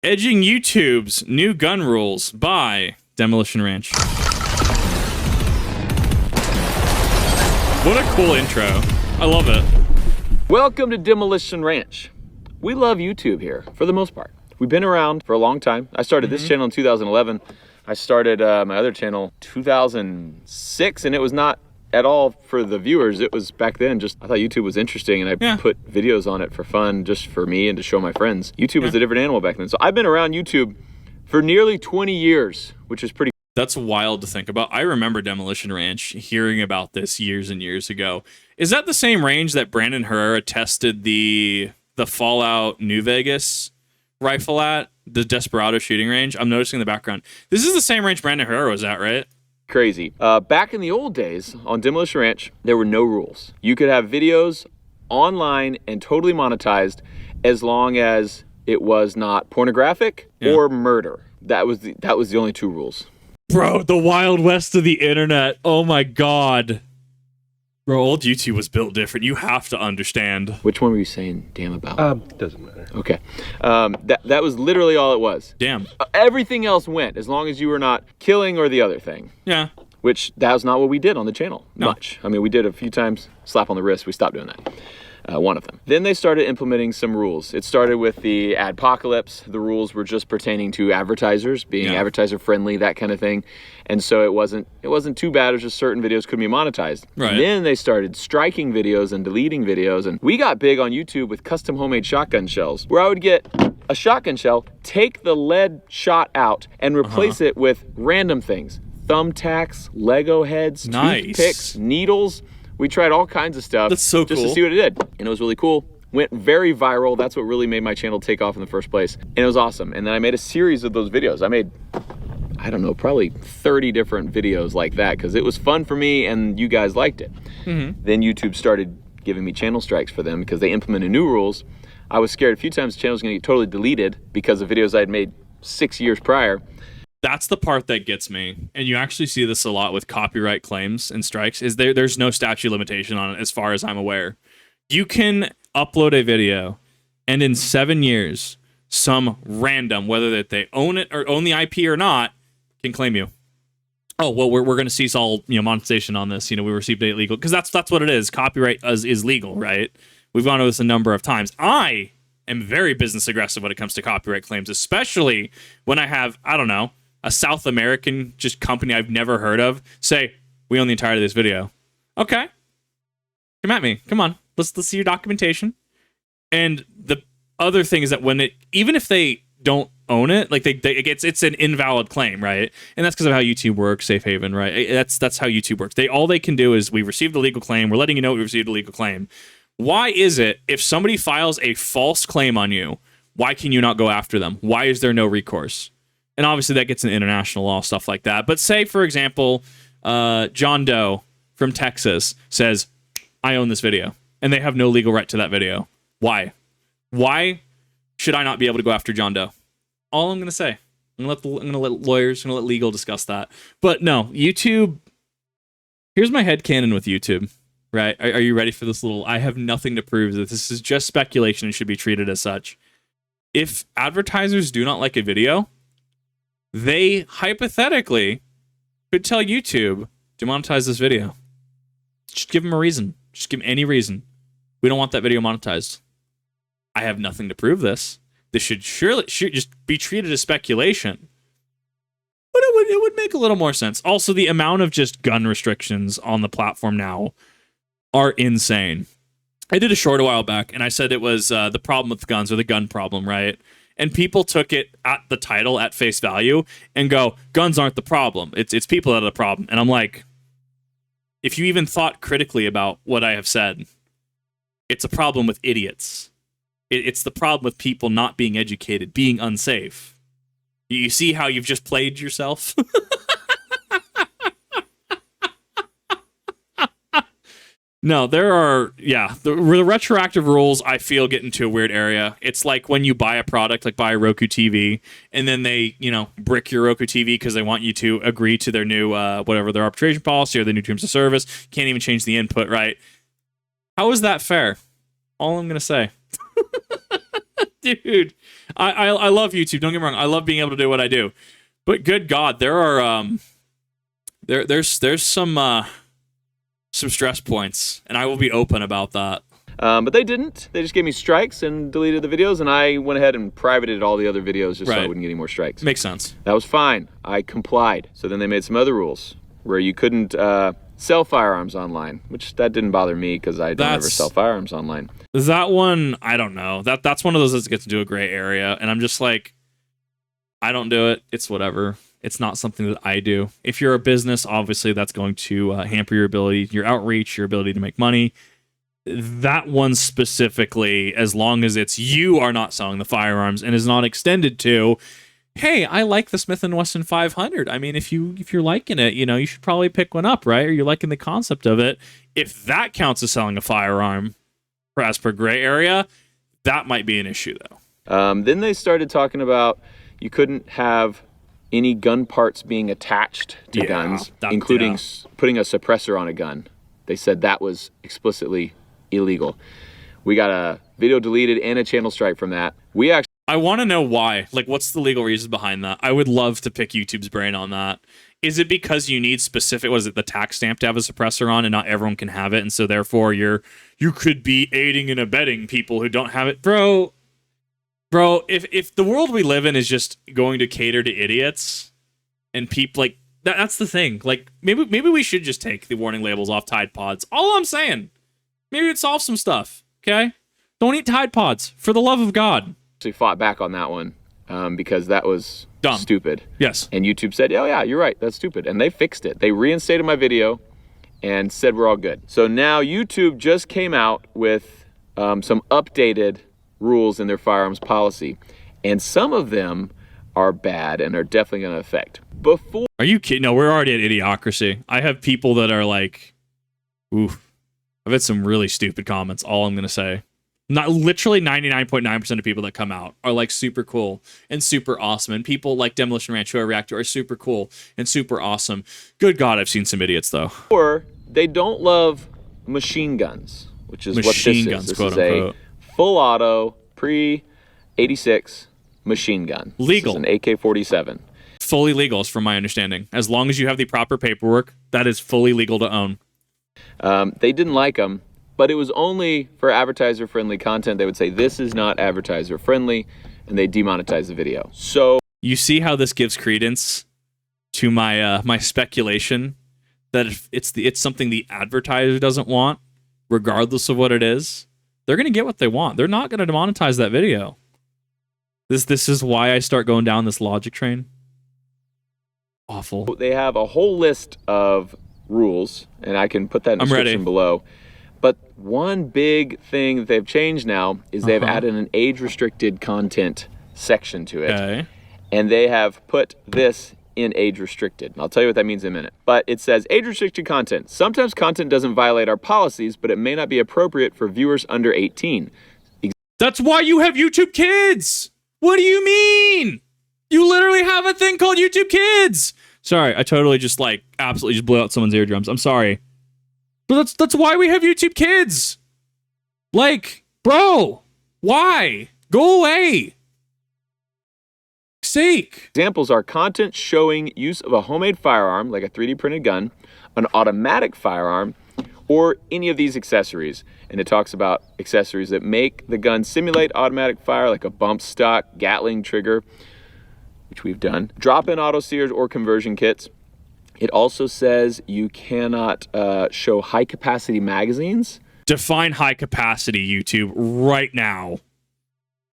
Edging YouTube's new gun rules by Demolition Ranch. What a cool intro. I love it. Welcome to Demolition Ranch. We love YouTube here, for the most part. We've been around for a long time. I started this channel in 2011. I started my other channel 2006, and it was not at all for the viewers. It was back then just, I thought YouTube was interesting, and I put videos on it for fun, just for me and to show my friends. YouTube was a different animal back then. So I've been around YouTube for nearly 20 years, which is pretty. That's wild to think about. I remember Demolition Ranch hearing about this years and years ago. Is that the same range that Brandon Herrera tested the Fallout New Vegas rifle at? The Desperado shooting range? I'm noticing in the background. This is the same range Brandon Herrera was at, right? Crazy. Back in the old days on Demolition Ranch, there were no rules. You could have videos online and totally monetized as long as it was not pornographic or murder. That was the only two rules. Bro, the Wild West of the internet. Oh my God. Bro, old YouTube was built different. You have to understand. Which one were you saying damn about? Doesn't matter. Okay. That was literally all it was. Damn. Everything else went, as long as you were not killing or the other thing. Yeah. Which, that was not what we did on the channel. Much. I mean, we did a few times, slap on the wrist, we stopped doing that. One of them. Then they started implementing some rules. It started with the adpocalypse. The rules were just pertaining to advertisers, being advertiser friendly, that kind of thing. And so it wasn't too bad. It was just certain videos couldn't be monetized. Right. And then they started striking videos and deleting videos. And we got big on YouTube with custom homemade shotgun shells, where I would get a shotgun shell, take the lead shot out, and replace it with random things. Thumbtacks, Lego heads, toothpicks, needles. We tried all kinds of stuff. That's so cool. Just to see what it did. And it was really cool. Went very viral. That's what really made my channel take off in the first place. And it was awesome. And then I made a series of those videos. I made, I don't know, probably 30 different videos like that because it was fun for me and you guys liked it. Then YouTube started giving me channel strikes for them because they implemented new rules. I was scared a few times the channel was going to get totally deleted because of videos I had made 6 years prior. That's the part that gets me, and you actually see this a lot with copyright claims and strikes, is there's no statute limitation on it as far as I'm aware. You can upload a video, and in 7 years, some random, whether that they own it or own the IP or not, can claim you. Oh, well, we're going to cease all monetization on this. We received it legal, because that's what it is. Copyright is legal, right? We've gone over this a number of times. I am very business aggressive when it comes to copyright claims, especially when I have, I don't know, a South American just company I've never heard of say, we own the entirety of this video. Okay. Come at me. Come on. Let's see your documentation. And the other thing is that even if they don't own it, like it's an invalid claim, right? And that's because of how YouTube works, safe haven, right? That's how YouTube works. All they can do is, we received a legal claim. We're letting you know we received a legal claim. Why is it if somebody files a false claim on you, why can you not go after them? Why is there no recourse? And obviously that gets into international law, stuff like that. But say, for example, John Doe from Texas says, I own this video, and they have no legal right to that video. Why? Why should I not be able to go after John Doe? All I'm going to say. I'm going to let lawyers, I'm going to let legal discuss that. But no, YouTube, here's my headcanon with YouTube, right? Are you ready for this little, I have nothing to prove that this is just speculation and should be treated as such. If advertisers do not like a video, they hypothetically could tell YouTube to monetize this video. Just give them a reason. Just give them any reason. We don't want that video monetized. I have nothing to prove this. This should just be treated as speculation. But it would make a little more sense. Also, the amount of just gun restrictions on the platform now are insane. I did a short a while back, and I said it was the problem with guns, or the gun problem, right? And people took it at the title at face value and go, guns aren't the problem. It's people that are the problem. And I'm like, if you even thought critically about what I have said, it's a problem with idiots. It's the problem with people not being educated, being unsafe. You see how you've just played yourself? No, there are, the retroactive rules, I feel, get into a weird area. It's like when you buy a product, like buy a Roku TV, and then they, brick your Roku TV because they want you to agree to their new, whatever, their arbitration policy or their new terms of service. Can't even change the input, right? How is that fair? All I'm going to say. Dude, I love YouTube. Don't get me wrong. I love being able to do what I do. But good God, there are there's some stress points, and I will be open about that. But they didn't. They just gave me strikes and deleted the videos, and I went ahead and privated all the other videos just so I wouldn't get any more strikes. Makes sense. That was fine. I complied. So then they made some other rules where you couldn't sell firearms online, which that didn't bother me because I don't ever sell firearms online. That one, I don't know. That's one of those that gets into a gray area, and I'm just like, I don't do it. It's whatever. It's not something that I do. If you're a business, obviously that's going to hamper your ability, your outreach, your ability to make money. That one specifically, as long as it's you are not selling the firearms and is not extended to, hey, I like the Smith & Wesson 500. I mean, if you're liking it, you should probably pick one up, right? Or you're liking the concept of it. If that counts as selling a firearm, as per gray area, that might be an issue, though. Then they started talking about you couldn't have any gun parts being attached to guns, including putting a suppressor on a gun. They said that was explicitly illegal. We got a video deleted and a channel strike from that. I want to know why. Like, what's the legal reasons behind that? I would love to pick YouTube's brain on that. Is it because you need specific, the tax stamp to have a suppressor on and not everyone can have it, and so therefore you could be aiding and abetting people who don't have it? Bro, if the world we live in is just going to cater to idiots and people like that's the thing. Like maybe we should just take the warning labels off Tide Pods. All I'm saying. Maybe it'd solve some stuff. Okay? Don't eat Tide Pods, for the love of God. Actually fought back on that one because that was dumb. Stupid. Yes. And YouTube said, oh yeah, you're right, that's stupid. And they fixed it. They reinstated my video and said we're all good. So now YouTube just came out with some updated rules in their firearms policy, and some of them are bad and are definitely going to affect. Are you kidding? No, we're already at idiocracy. I have people that are like, oof. I've had some really stupid comments. All I'm going to say, not literally 99.9% of people that come out are like super cool and super awesome, and people like Demolition Ranch who I react to are super cool and super awesome. Good God, I've seen some idiots though. Or they don't love machine guns, which is what this is. This is a full auto pre-86 machine gun. Legal. This is an AK-47. Fully legal, is from my understanding. As long as you have the proper paperwork, that is fully legal to own. They didn't like them, but it was only for advertiser-friendly content. They would say, this is not advertiser-friendly, and they demonetize the video. So you see how this gives credence to my my speculation that if it's something the advertiser doesn't want, regardless of what it is, they're going to get what they want. They're not going to demonetize that video. This is why I start going down this logic train. Awful. They have a whole list of rules, and I can put that in the description below. But one big thing that they've changed now is they've added an age-restricted content section to it. Okay. And they have put this in age-restricted. I'll tell you what that means in a minute. But it says, age-restricted content. Sometimes content doesn't violate our policies, but it may not be appropriate for viewers under 18. That's why you have YouTube Kids! What do you mean? You literally have a thing called YouTube Kids! Sorry, I totally just absolutely just blew out someone's eardrums. I'm sorry. But that's why we have YouTube Kids. Like, bro, why? Go away. Sake. Examples are content showing use of a homemade firearm, like a 3D printed gun, an automatic firearm, or any of these accessories. And it talks about accessories that make the gun simulate automatic fire, like a bump stock, Gatling trigger, which we've done, drop-in auto sears or conversion kits. It also says you cannot show high-capacity magazines. Define high-capacity, YouTube, right now.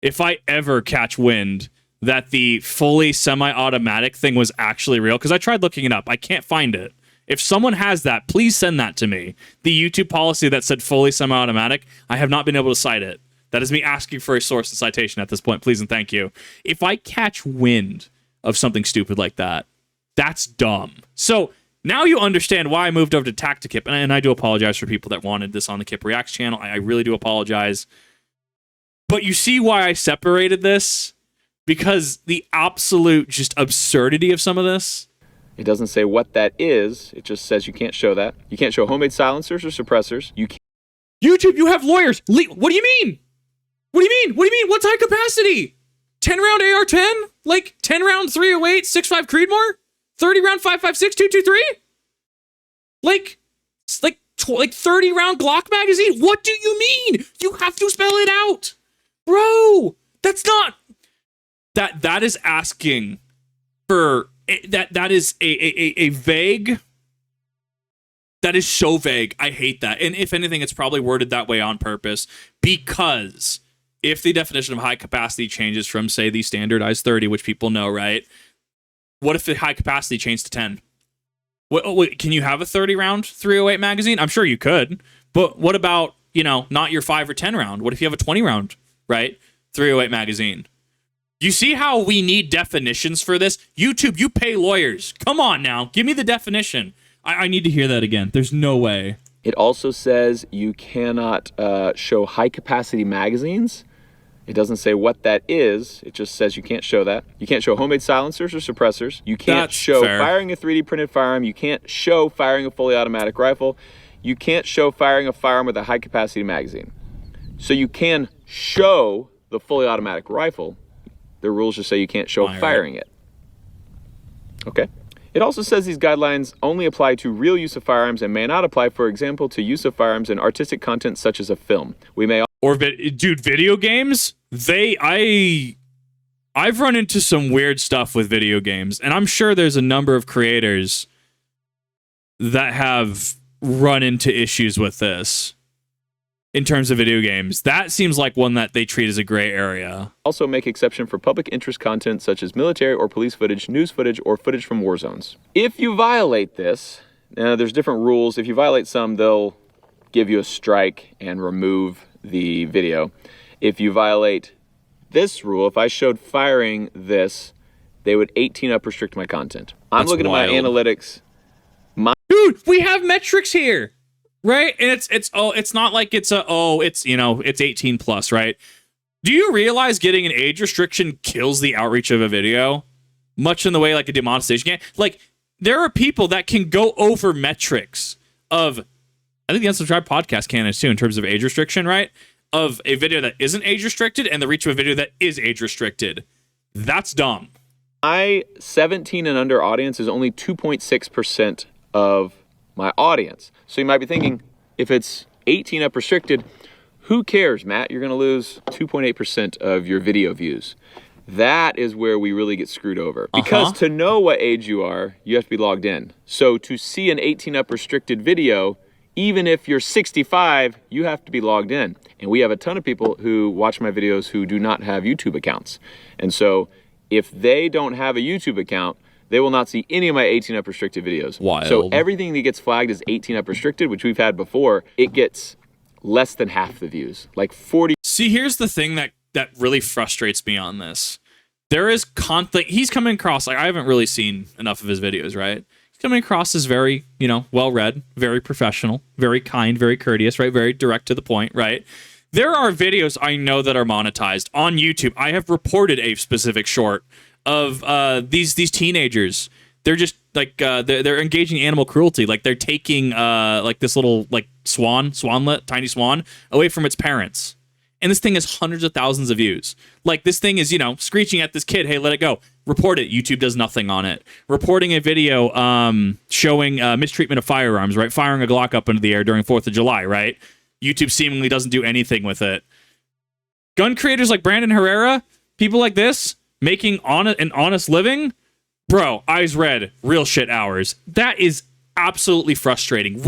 If I ever catch wind that the fully semi-automatic thing was actually real, because I tried looking it up, I can't find it. If someone has that, please send that to me. The YouTube policy that said fully semi-automatic, I have not been able to cite it. That is me asking for a source and citation at this point, please and thank you. If I catch wind of something stupid like that, that's dumb. So now you understand why I moved over to TactiKip, and I do apologize for people that wanted this on the Kip Reacts channel. I really do apologize. But you see why I separated this? Because the absolute just absurdity of some of this. It doesn't say what that is. It just says you can't show that. You can't show homemade silencers or suppressors. You can't. YouTube, you have lawyers. What do you mean? What do you mean? What do you mean? What's high capacity? 10 round AR-10? Like 10 round 308, 6.5 Creedmoor? 30 round 5.56, 223? Like 30 round Glock magazine? What do you mean? You have to spell it out. Bro, that's not... That is asking for... That is a vague... That is so vague. I hate that. And if anything, it's probably worded that way on purpose, because if the definition of high capacity changes from, say, the standardized 30, which people know, right? What if the high capacity changed to 10? Wait, can you have a 30 round 308 magazine? I'm sure you could. But what about, not your 5 or 10 round? What if you have a 20 round, right? 308 magazine. You see how we need definitions for this? YouTube, you pay lawyers. Come on now. Give me the definition. I need to hear that again. There's no way. It also says you cannot show high-capacity magazines. It doesn't say what that is. It just says you can't show that. You can't show homemade silencers or suppressors. You can't show firing a 3D printed firearm. You can't show firing a fully automatic rifle. You can't show firing a firearm with a high-capacity magazine. So you can show the fully automatic rifle. The rules just say you can't show firing it. Okay. It also says these guidelines only apply to real use of firearms and may not apply, for example, to use of firearms in artistic content such as a film. We may... Dude, video games? I've run into some weird stuff with video games, and I'm sure there's a number of creators that have run into issues with this in terms of video games. That seems like one that they treat as a gray area. Also make exception for public interest content such as military or police footage, news footage, or footage from war zones. If you violate this, there's different rules. If you violate some, they'll give you a strike and remove the video. If you violate this rule, if I showed firing this, they would 18 up restrict my content. I'm looking at my analytics. Dude, we have metrics here. Right? And it's not like it's 18 plus, right? Do you realize getting an age restriction kills the outreach of a video? Much in the way like a demonetization can. Like, there are people that can go over metrics of, I think the Unsubscribed podcast can too, in terms of age restriction, right? Of a video that isn't age restricted and the reach of a video that is age restricted. That's dumb. My 17 and under audience is only 2.6% of my audience. So you might be thinking, if it's 18 up restricted, who cares, Matt? You're going to lose 2.8% of your video views. That is where we really get screwed over. Because to know what age you are, you have to be logged in. So to see an 18 up restricted video, even if you're 65, you have to be logged in. And we have a ton of people who watch my videos who do not have YouTube accounts. And so if they don't have a YouTube account, they will not see any of my 18 up restricted videos. Wild. So everything that gets flagged as 18 up restricted, which we've had before, it gets less than half the views, like 40. See, here's the thing that really frustrates me on this. There is conflict. He's coming across, like, I haven't really seen enough of his videos, right? He's coming across as very, well-read, very professional, very kind, very courteous, right? Very direct to the point, right? There are videos I know that are monetized on YouTube. I have reported a specific short of these teenagers. They're just like they're engaging in animal cruelty. Like, they're taking like this little like swanlet, tiny swan, away from its parents. And this thing has hundreds of thousands of views. Like, this thing is, screeching at this kid, hey, let it go. Report it. YouTube does nothing on it. Reporting a video showing mistreatment of firearms, right? Firing a Glock up into the air during 4th of July, right? YouTube seemingly doesn't do anything with it. Gun creators like Brandon Herrera, people like this, making an honest living, bro, eyes red, real shit hours. That is absolutely frustrating.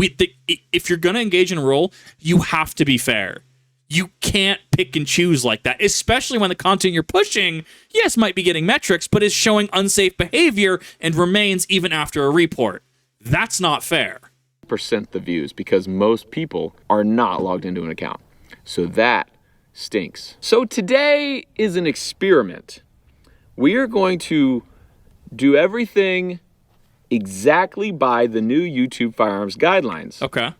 If you're going to engage in a role, you have to be fair. You can't pick and choose like that, especially when the content you're pushing, yes, might be getting metrics, but is showing unsafe behavior and remains even after a report. That's not fair. % the views, because most people are not logged into an account. So that stinks. So today is an experiment. We are going to do everything exactly by the new YouTube firearms guidelines. Okay.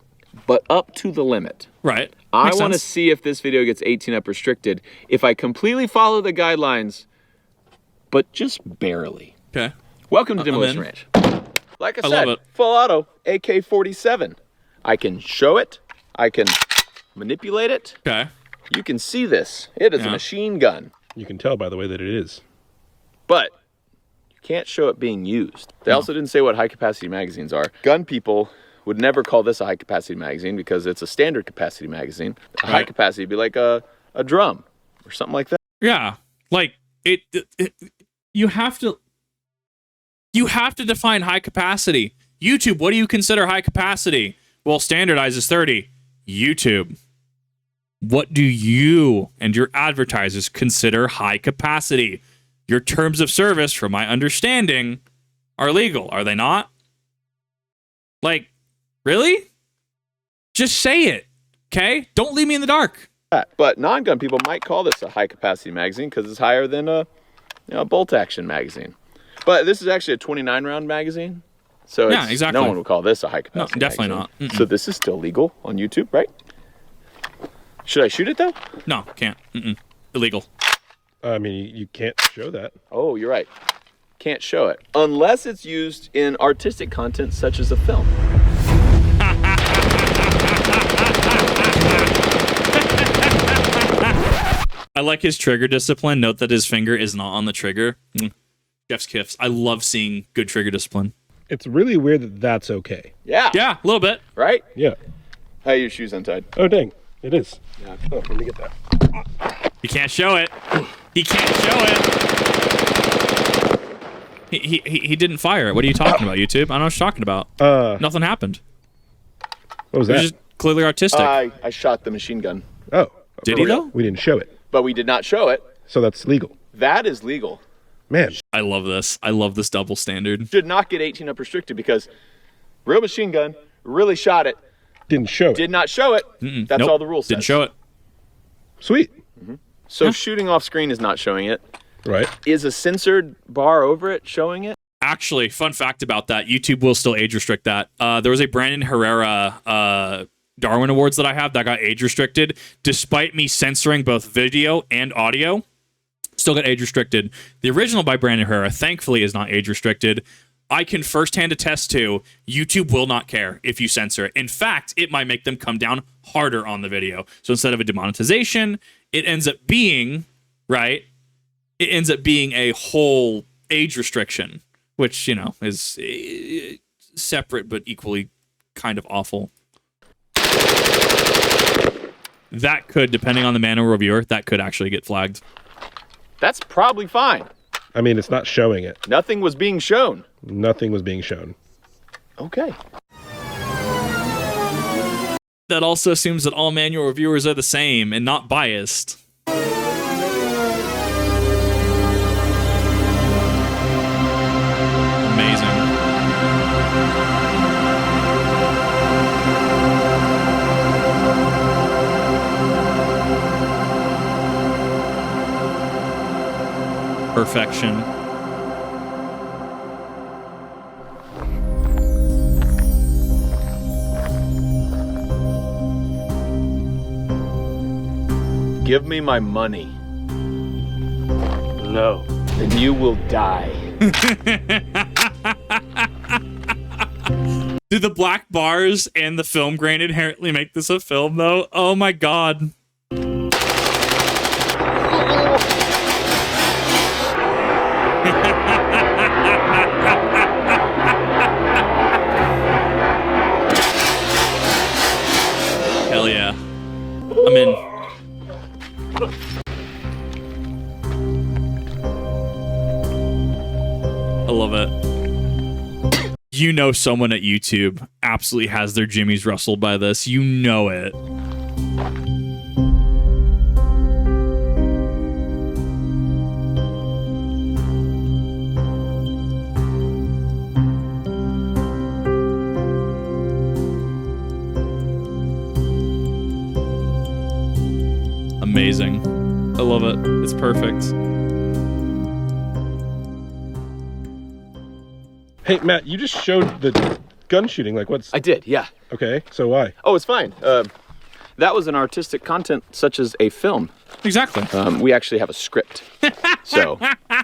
But up to the limit. Right. I want to see if this video gets 18 up restricted. If I completely follow the guidelines, but just barely. Okay. Welcome to Demolition Ranch. Like I said, love it. full auto AK-47. I can show it. I can manipulate it. Okay. You can see this. It is a machine gun. You can tell by the way that it is. But you can't show it being used. They also didn't say what high-capacity magazines are. Gun people would never call this a high-capacity magazine because it's a standard capacity magazine. A high capacity would be like a drum or something like that. Yeah, like you have to define high capacity. YouTube, what do you consider high capacity? Well, standardized is 30. YouTube, what do you and your advertisers consider high capacity? Your terms of service, from my understanding, are legal, are they not? Like, really? Just say it, okay? Don't leave me in the dark. But non-gun people might call this a high-capacity magazine because it's higher than a bolt-action magazine. But this is actually a 29-round magazine, so yeah, exactly. No one would call this a high-capacity definitely magazine. not. So this is still legal on YouTube, right? Should I shoot it, though? No, can't. Illegal. I mean, you can't show that. Oh, you're right. Can't show it. Unless it's used in artistic content such as a film. I like his trigger discipline. Note that his finger is not on the trigger. Jeff's Kiffs. I love seeing good trigger discipline. It's really weird that that's okay. Yeah. Yeah, a little bit. Right? Yeah. How are your shoes untied? Oh, dang. It is. Yeah. Oh, let me get that. You can't show it. He can't show it. He didn't fire it. What are you talking about, YouTube? I don't know what you're talking about. Nothing happened. What was It that? was just clearly artistic. I shot the machine gun. Oh. Did he, though? We didn't show it. But we did not show it. So that's legal. That is legal. Man. I love this. I love this double standard. Should not get 18 up restricted because real machine gun, really shot it, Didn't show it. did not show it. That's Nope. all the rules Didn't says. show it. Sweet. So shooting off screen is not showing it. Right. Is a censored bar over it showing it? Actually, fun fact about that, YouTube will still age restrict that. There was a Brandon Herrera Darwin Awards that I have that got age restricted, despite me censoring both video and audio. Still got age restricted. The original by Brandon Herrera, thankfully, is not age restricted. I can firsthand attest to YouTube will not care if you censor it. In fact, it might make them come down harder on the video. So instead of a demonetization, it ends up being, right? It ends up being a whole age restriction, which, is separate but equally kind of awful. That could, depending on the manual reviewer, that could actually get flagged. That's probably fine. I mean, it's not showing it. Nothing was being shown. Nothing was being shown. Okay. That also assumes that all manual reviewers are the same and not biased. Amazing. Perfection. Give me my money. No. Then you will die. Do the black bars and the film grain inherently make this a film, though? Oh my god. Hell yeah. I'm in. I love it. You know someone at YouTube absolutely has their jimmies rustled by this. You know it. Amazing. I love it. It's perfect. Hey, Matt, you just showed the gun shooting. Like, what's... I did, yeah. Okay, so why? Oh, it's fine. That was an artistic content such as a film. Exactly. We actually have a script. So,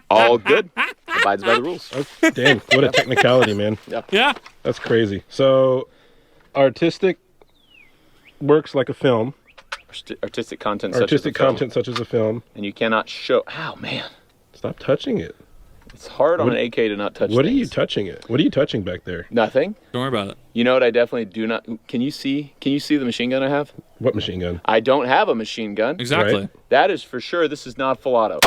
all good. Abides by the rules. Oh, dang, what a technicality, man. Yeah. That's crazy. So, artistic works like a film. artistic content Artistic content such as a film. and you cannot show. Ow, man. Stop touching it. It's hard on an AK to not touch What are things. you touching it? What are you touching back there? Nothing. Don't worry about it. You know what I definitely do not... Can you see the machine gun I have? What machine gun? I don't have a machine gun. Exactly. Right. That is for sure. This is not full auto.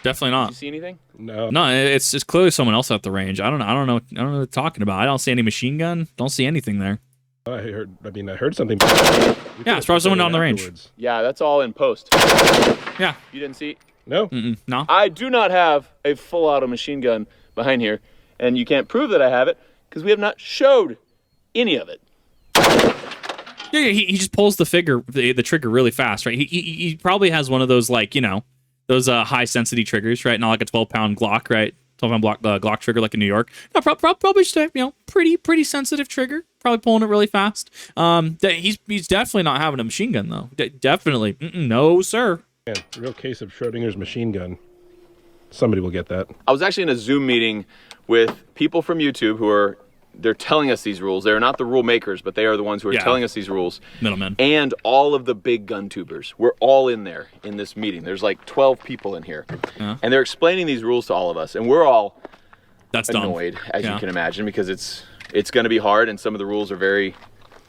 Definitely You not. see anything? No. No, it's clearly someone else at the range. I don't know what they're talking about. I don't see any machine gun. Don't see anything there. I heard something. Yeah, it's probably someone down the range. Afterwards. Yeah, that's all in post. Yeah. You didn't see? No. No. I do not have a full auto machine gun behind here, and you can't prove that I have it because we have not showed any of it. Yeah, he just pulls the trigger really fast, right? He probably has one of those, like, you know, those high sensitivity triggers, right? Not like a 12-pound Glock, right? 12-pound Glock trigger like in New York. No, probably just a, you know, pretty sensitive trigger. Probably pulling it really fast. He's definitely not having a machine gun though. Definitely, no sir. Man, real case of Schrodinger's machine gun. Somebody will get that. I was actually in a Zoom meeting with people from YouTube they're telling us these rules. They're not the rule makers, but they are the ones who are telling us these rules. Middlemen. And all of the big gun tubers. We're all in there in this meeting. There's like 12 people in here. Yeah. And they're explaining these rules to all of us. And we're all That's annoyed, dumb. as Yeah. you can imagine, because it's going to be hard and some of the rules are very...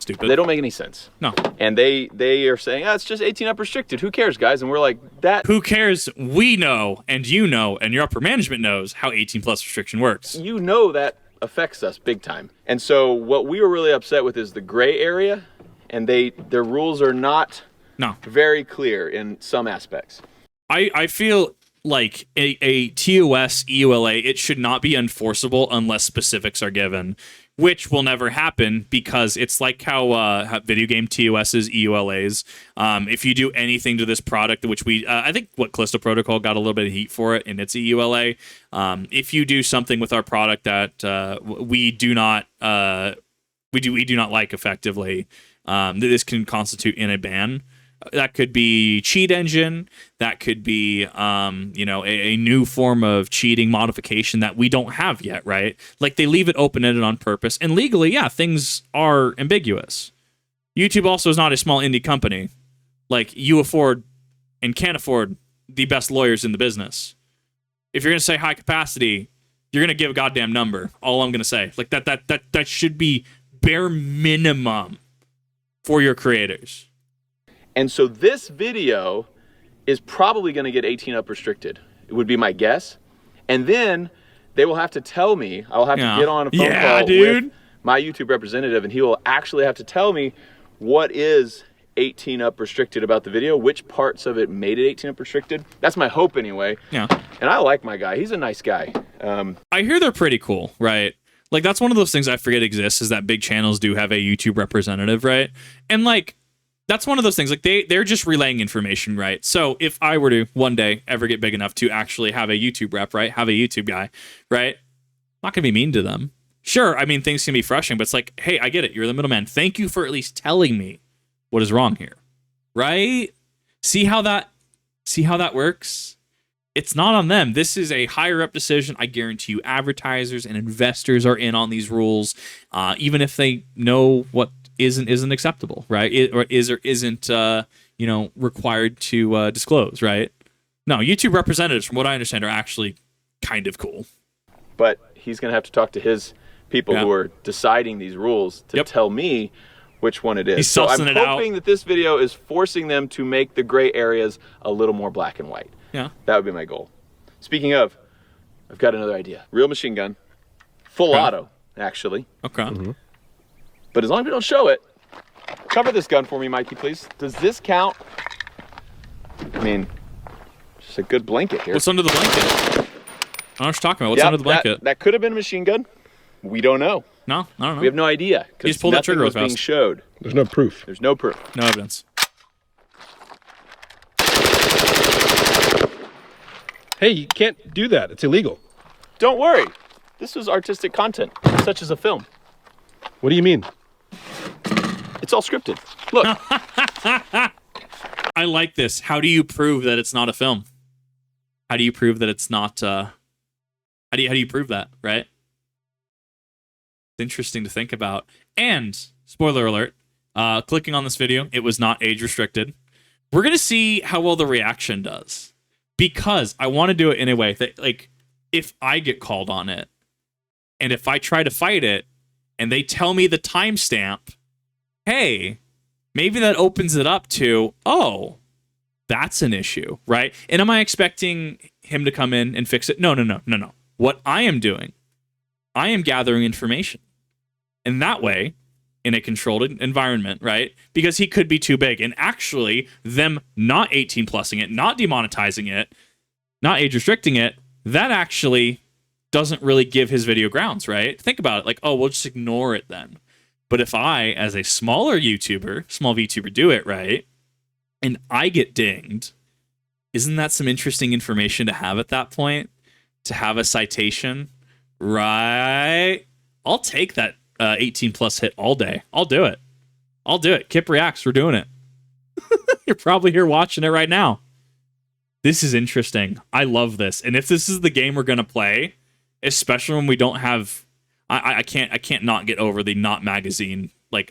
Stupid. They don't make any sense. No. And they are saying, it's just 18 up restricted. Who cares, guys? And we're like, that... Who cares? We know, and you know, and your upper management knows how 18 plus restriction works. You know that affects us big time. And so what we were really upset with is the gray area, and their rules are not very clear in some aspects. I feel like a TOS EULA, it should not be enforceable unless specifics are given, which will never happen because it's like how video game TOS's EULAs, if you do anything to this product, which I think what Callisto Protocol got a little bit of heat for it in its EULA, if you do something with our product that we do not like effectively, this can constitute in a ban. That could be cheat engine. That could be, a new form of cheating modification that we don't have yet, right? Like they leave it open-ended on purpose. And legally, yeah, things are ambiguous. YouTube also is not a small indie company. Like you afford and can't afford the best lawyers in the business. If you're going to say high capacity, you're going to give a goddamn number. All I'm going to say. Like that should be bare minimum for your creators. And so this video is probably going to get 18 up restricted. It would be my guess. And then they will have to tell me, I'll have to get on a phone call with my YouTube representative, and he will actually have to tell me what is 18 up restricted about the video, which parts of it made it 18 up restricted. That's my hope anyway. Yeah. And I like my guy. He's a nice guy. I hear they're pretty cool, right? Like that's one of those things I forget exists is that big channels do have a YouTube representative, right? And like, that's one of those things, like they're just relaying information, right? So if I were to one day ever get big enough to actually have a YouTube rep, right? Have a YouTube guy, right? I'm not going to be mean to them. Sure, I mean, things can be frustrating, but it's like, hey, I get it. You're the middleman. Thank you for at least telling me what is wrong here, right? See how that works? It's not on them. This is a higher up decision. I guarantee you advertisers and investors are in on these rules, even if they know what isn't acceptable, right? Or isn't required to disclose, right? No, YouTube representatives, from what I understand, are actually kind of cool. But he's going to have to talk to his people who are deciding these rules to tell me which one it is. He's sussing it out. I'm hoping that this video is forcing them to make the gray areas a little more black and white. Yeah. That would be my goal. Speaking of, I've got another idea. Real machine gun. Full auto, actually. Okay. Mm-hmm. But as long as we don't show it, cover this gun for me, Mikey, please. Does this count? I mean, just a good blanket here. What's under the blanket? I don't know what you're talking about. What's under the blanket? That could have been a machine gun. We don't know. No, I don't know. We have no idea. You just pulled that trigger was fast. being showed. There's no proof. There's no proof. No evidence. Hey, you can't do that. It's illegal. Don't worry. This is artistic content, such as a film. What do you mean? It's all scripted. Look. I like this. How do you prove that it's not a film? How do you prove that it's not? How do you prove that? Right. It's interesting to think about. And spoiler alert: clicking on this video, it was not age restricted. we're going to see how well the reaction does, because I want to do it in a way that, like, if I get called on it and if I try to fight it and they tell me the timestamp, hey, maybe that opens it up to, oh, that's an issue, right? And am I expecting him to come in and fix it? No. What I am doing, I am gathering information. And that way, in a controlled environment, right? Because he could be too big. And actually, them not 18+ing it, not demonetizing it, not age restricting it, that actually doesn't really give his video grounds, right? Think about it, like, oh, we'll just ignore it then. But if I, as a smaller YouTuber, small VTuber, do it, right, and I get dinged, isn't that some interesting information to have at that point? To have a citation, right? I'll take that 18+ hit all day. I'll do it. Kip Reacts, we're doing it. You're probably here watching it right now. This is interesting. I love this. And if this is the game we're going to play, especially when we don't have... I can't not get over the not magazine. Like,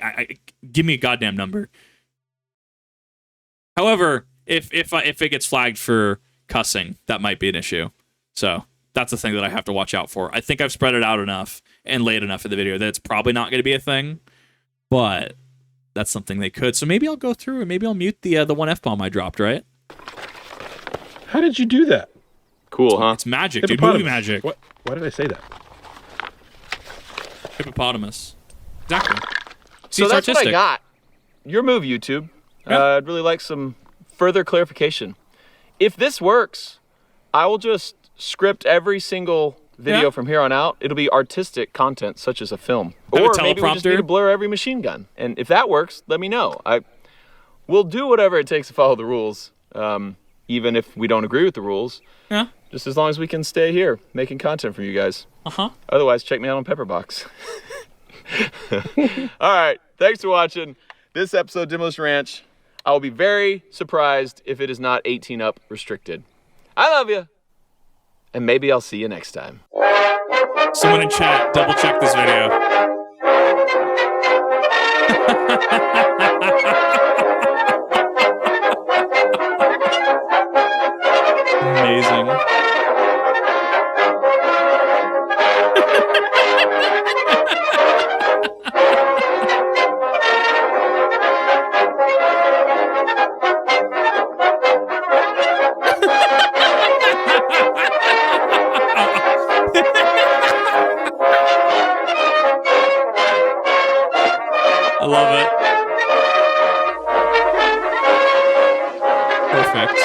give me a goddamn number. However, if it gets flagged for cussing, that might be an issue. So that's the thing that I have to watch out for. I think I've spread it out enough and laid enough in the video that it's probably not going to be a thing, but that's something they could. So maybe I'll go through and maybe I'll mute the one F-bomb I dropped, right? How did you do that? Cool, huh? It's magic, dude. Movie magic. What? Why did I say that? Hippopotamus. Exactly. So that's what I got. Your move, YouTube. Yeah. I'd really like some further clarification. If this works, I will just script every single video from here on out. It'll be artistic content, such as a film. Have or a maybe we just need to blur every machine gun. And if that works, let me know. We'll do whatever it takes to follow the rules, even if we don't agree with the rules. Yeah. Just as long as we can stay here making content for you guys. Uh-huh. Otherwise, check me out on Pepperbox. All right. Thanks for watching this episode of Demolition Ranch. I will be very surprised if it is not 18 up restricted. I love you. And maybe I'll see you next time. Someone in chat, double check this video. Amazing. I love it. Perfect.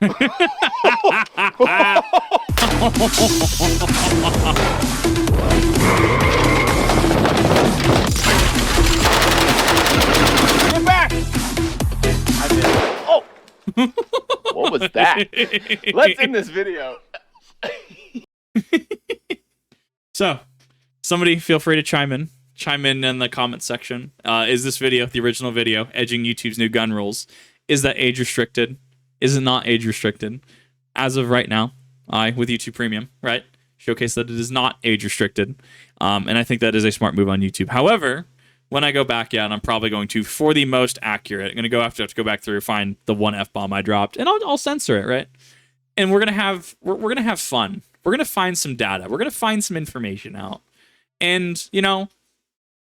Get back! I did it. Oh! What was that? Let's end this video. So, somebody feel free to chime in. Chime in the comment section. Is this video, the original video, edging YouTube's new gun rules, is that age restricted? Is it not age restricted? As of right now, with YouTube Premium, right, showcase that it is not age restricted. And I think that is a smart move on YouTube. However, when I go back, and I'm probably going to, for the most accurate, I'm going to have to go back through, find the one F-bomb I dropped, and I'll censor it, right? And we're going to have fun. We're going to find some data. We're going to find some information out. And,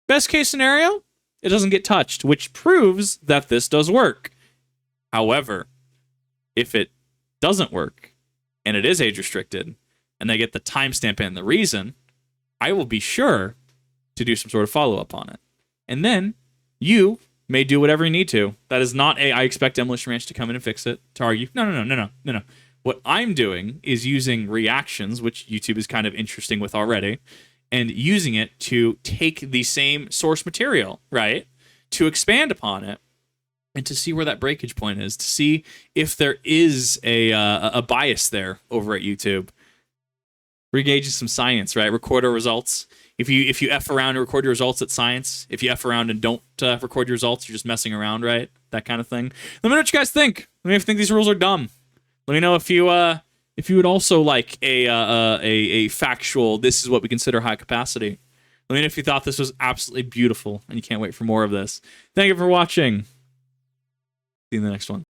best case scenario, it doesn't get touched, which proves that this does work. However, if it doesn't work and it is age restricted and they get the timestamp and the reason, I will be sure to do some sort of follow-up on it. And then you may do whatever you need to. That is not I expect Demolition Ranch to come in and fix it, to argue. No. What I'm doing is using reactions, which YouTube is kind of interesting with already, and using it to take the same source material, right? to expand upon it and to see where that breakage point is, to see if there is a bias there over at YouTube. We're engaging some science, right? Record our results. If you F around and record your results, it's science. If you F around and don't record your results, you're just messing around, right? That kind of thing. Let me know what you guys think. Let me know if you think these rules are dumb. Let me know if you would also like a factual, this is what we consider high capacity. Let me know if you thought this was absolutely beautiful and you can't wait for more of this. Thank you for watching. See you in the next one.